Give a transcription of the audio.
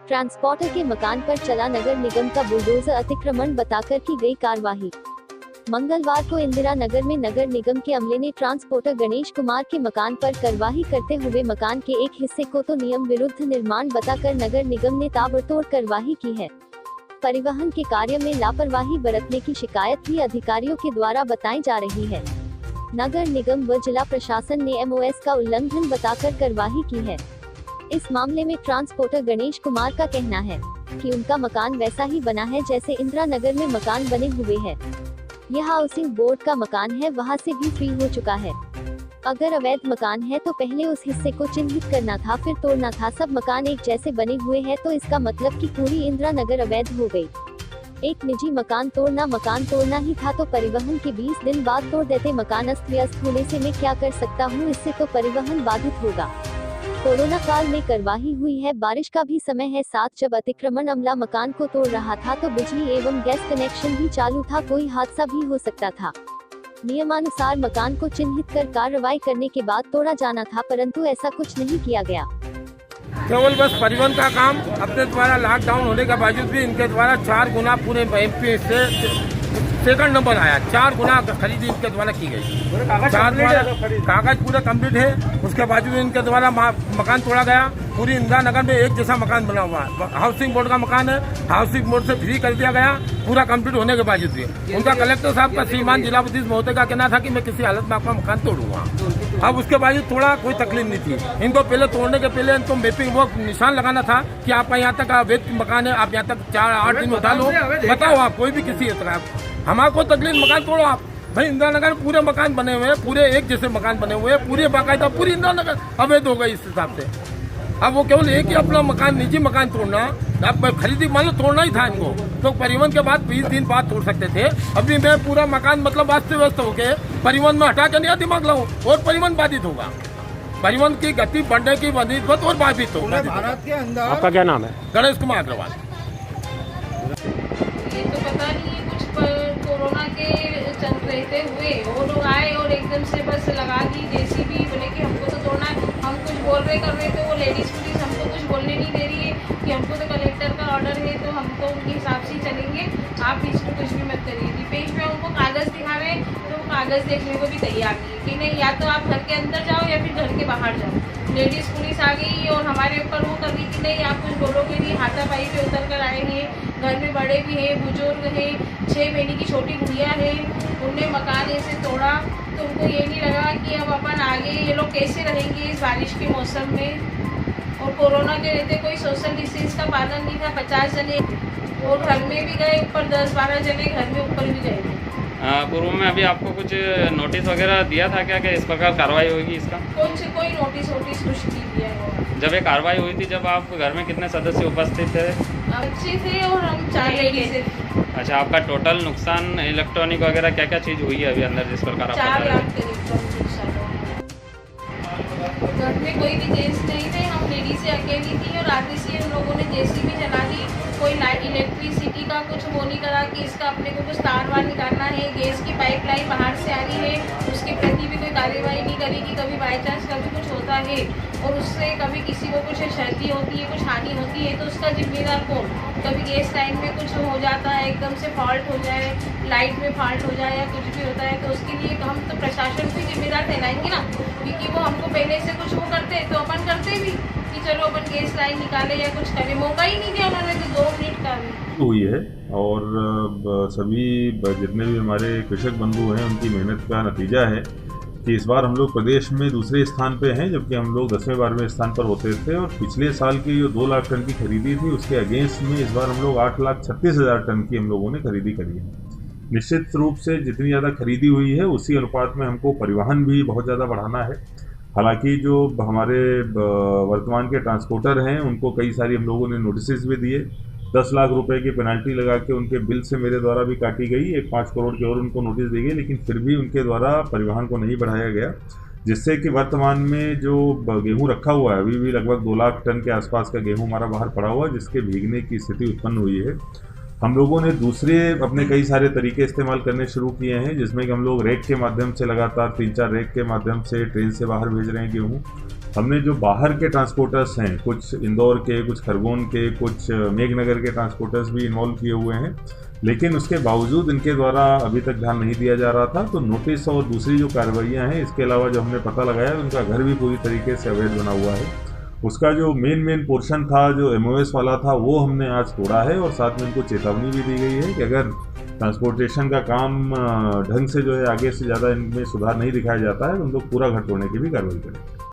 Transporter के मकान पर चला नगर निगम का बुलडोजर, अतिक्रमण बताकर की गई कार्रवाई। मंगलवार को इंदिरा नगर में नगर निगम के अमले ने ट्रांसपोर्टर गणेश कुमार के मकान पर कार्रवाई करते हुए मकान के एक हिस्से को तो नियम विरुद्ध निर्माण बताकर नगर निगम ने ताबड़तोड़ कार्रवाई की है। परिवहन के कार्य में लापरवाही बरतने की शिकायत भी अधिकारियों के द्वारा बताई जा रही है। नगर निगम व जिला प्रशासन ने MOS का उल्लंघन बताकर कार्रवाई की है। इस मामले में ट्रांसपोर्टर गणेश कुमार का कहना है कि उनका मकान वैसा ही बना है जैसे इंदिरा नगर में मकान बने हुए हैं। यह हाउसिंग बोर्ड का मकान है, वहां से भी फ्री हो चुका है। अगर अवैध मकान है तो पहले उस हिस्से को चिन्हित करना था, फिर तोड़ना था। सब मकान एक जैसे बने हुए हैं तो इसका मतलब कि पूरी इंदिरा नगर अवैध हो गई। एक निजी मकान तोड़ना ही था तो परिवहन के 20 दिन बाद तोड़ देते। मकान अस्त व्यस्त होने से मैं क्या कर सकता हूँ, इससे तो परिवहन बाधित होगा। कोरोना काल में कार्रवाई हुई है, बारिश का भी समय है साथ। जब अतिक्रमण अमला मकान को तोड़ रहा था तो बिजली एवं गैस कनेक्शन भी चालू था, कोई हादसा भी हो सकता था। नियमानुसार मकान को चिन्हित कर कार्रवाई करने के बाद तोड़ा जाना था, परंतु ऐसा कुछ नहीं किया गया। केवल बस परिवहन का काम अपने द्वारा लॉकडाउन होने के बावजूद भी इनके द्वारा 4 गुना पूरे MP से सेकंड नंबर आया। 4 गुना खरीदी इनके द्वारा की गई। कागज पूरे कंप्लीट है, उसके बावजूद इनके द्वारा मकान तोड़ा गया। पूरी इंदिरा नगर में एक जैसा मकान बना हुआ है। हाउसिंग बोर्ड का मकान है, हाउसिंग बोर्ड से फ्री कर दिया गया पूरा कंप्लीट होने के बावजूद भी। उनका कलेक्टर साहब का श्रीमान जिलापति महोदय का कहना था कि मैं किसी हालत में आपका मकान तोड़ूंगा। अब उसके बावजूद थोड़ा कोई तकलीफ नहीं थी। इनको पहले तोड़ने के पहले इनको मैपिंग वो निशान लगाना था कि आपका यहाँ तक अवैध मकान है, आप यहाँ तक 4-8 दिन बता लो, बताओ आप कोई भी किसी तरह। हमारा कोई तकलीफ, मकान तोड़ो आप। भाई इंदिरा नगर में पूरे मकान बने हुए हैं, पूरे एक जैसे मकान बने हुए हैं, पूरे बाकायदा पूरी इंदिरा नगर अवैध हो गई इस हिसाब से। अब वो केवल एक ही अपना मकान, निजी मकान तोड़ना, अब खरीदी मान लो तोड़ना ही था इनको तो परिवहन के बाद 20 दिन बाद तोड़ सकते थे। अभी मैं पूरा मकान मतलब अस्त व्यस्त होके परिवहन में हटा के नया दिमाग लाऊं और परिवहन बाधित होगा। परिवहन की गति बढ़ने की वजह और बाधित होगा। आपका क्या नाम है? गणेश कुमार अग्रवाल। ये तो पता नहीं है, कुछ कोरोना के चल रहते हुए वो लोग आए और एकदम से बस लगा दी JCB, बोले कि हमको तो तोड़ना है। हम कुछ बोल रहे कर रहे तो वो लेडीज पुलिस हमको कुछ बोलने नहीं दे रही है कि हमको तो कलेक्टर का ऑर्डर है तो हम तो उनके हिसाब से ही चलेंगे, आप इसमें कुछ भी मत करिए। पेज पे उनको कागज़ दिखा रहे तो वो कागज़ देखने को भी तैयार नहीं है कि नहीं, या तो आप घर के अंदर जाओ या फिर घर के बाहर जाओ। लेडीज़ पुलिस आ गई और हमारे ऊपर वो कर रही कि नहीं आप कुछ बोलोगे नहीं, हाथापाई पे उतर कर आए हैं। घर में बड़े भी हैं, बुजुर्ग हैं, 6 महीने की छोटी गुड़िया है, उनने मकान ऐसे तोड़ा तो उनको ये नहीं लगा कि अब अपन आगे ये लोग कैसे रहेंगे इस बारिश के मौसम में। और कोरोना के रहते कोई सोशल डिस्टेंस का पालन नहीं था। 50 जने और घर में भी गए, ऊपर 10-12 जने घर में ऊपर भी गए। पूर्व में अभी आपको कुछ नोटिस वगैरह दिया था क्या कि इस प्रकार कार्रवाई होगी इसका? कोई नोटिस कुछ नहीं दिया है। जब ये कार्रवाई हुई थी, जब आप घर में कितने सदस्य उपस्थित थे? बच्चे थे और हम 4 लेडीज थे। अच्छा, आपका टोटल नुकसान इलेक्ट्रॉनिक वगैरह क्या क्या चीज़ हुई है अभी अंदर जिस प्रकार आप 4 लाख के घर में कोई भी जेंट्स नहीं थे, हम लेडीज से अकेली थी और रात से हम लोगों ने JCB चला दी। कोई इलेक्ट्रिसिटी का कुछ वो नहीं करा कि इसका अपने को कुछ तार वार निकालना है। गैस की पाइपलाइन बाहर से आ रही है, उसके प्रति भी कोई कार्यवाही नहीं करी कि कभी बाई चांस कभी कुछ होता है और उससे कभी किसी को कुछ क्षति होती है, कुछ हानि होती है तो उसका जिम्मेदार कौन? कभी गैस लाइन में कुछ हो जाता है, एकदम से फॉल्ट हो जाए, लाइट में फॉल्ट हो जाए या कुछ भी होता है तो उसके लिए हम तो प्रशासन को जिम्मेदार ठहराएंगे ना, क्योंकि वो हमको पहले से कुछ वो करते तो अपन करते भी कि चलो अपन गैस लाइन निकाले या कुछ करें। मौका ही नहीं दिया उन्होंने तो 2 मिनट का भी हुई है। और सभी जितने भी हमारे कृषक बंधु हैं उनकी मेहनत का नतीजा है कि इस बार हम लोग प्रदेश में दूसरे स्थान पे हैं, जबकि हम लोग 10वें-12वें स्थान पर होते थे। और पिछले साल की जो 2 लाख टन की खरीदी थी उसके अगेंस्ट में इस बार हम लोग 8,36,000 टन की हम लोगों ने खरीदी करी है। निश्चित रूप से जितनी ज़्यादा खरीदी हुई है उसी अनुपात में हमको परिवहन भी बहुत ज़्यादा बढ़ाना है। हालांकि जो हमारे वर्तमान के ट्रांसपोर्टर हैं उनको कई सारी हम लोगों ने नोटिस भी दिए। 10 लाख रुपए की पेनल्टी लगा के उनके बिल से मेरे द्वारा भी काटी गई। 5 करोड़ की और उनको नोटिस दी गई, लेकिन फिर भी उनके द्वारा परिवहन को नहीं बढ़ाया गया, जिससे कि वर्तमान में जो गेहूं रखा हुआ है अभी भी लगभग 2 लाख टन के आसपास का गेहूं हमारा बाहर पड़ा हुआ है, जिसके भीगने की स्थिति उत्पन्न हुई है। हम लोगों ने दूसरे अपने कई सारे तरीके इस्तेमाल करने शुरू किए हैं, जिसमें कि हम लोग रैक के माध्यम से लगातार 3-4 रैक के माध्यम से ट्रेन से बाहर भेज रहे हैं गेहूँ। हमने जो बाहर के ट्रांसपोर्टर्स हैं, कुछ इंदौर के, कुछ खरगोन के, कुछ मेघनगर के ट्रांसपोर्टर्स भी इन्वॉल्व किए हुए हैं, लेकिन उसके बावजूद इनके द्वारा अभी तक ध्यान नहीं दिया जा रहा था। तो नोटिस और दूसरी जो कार्रवाइयाँ हैं, इसके अलावा जो हमने पता लगाया उनका घर भी पूरी तरीके से अवैध बना हुआ है। उसका जो मेन पोर्शन था, जो MOS वाला था, वो हमने आज तोड़ा है और साथ में उनको चेतावनी भी दी गई है कि अगर ट्रांसपोर्टेशन का काम ढंग से जो है आगे से ज़्यादा इनमें सुधार नहीं दिखाया जाता है तो उनको पूरा घर तोड़ने की भी कार्रवाई करें।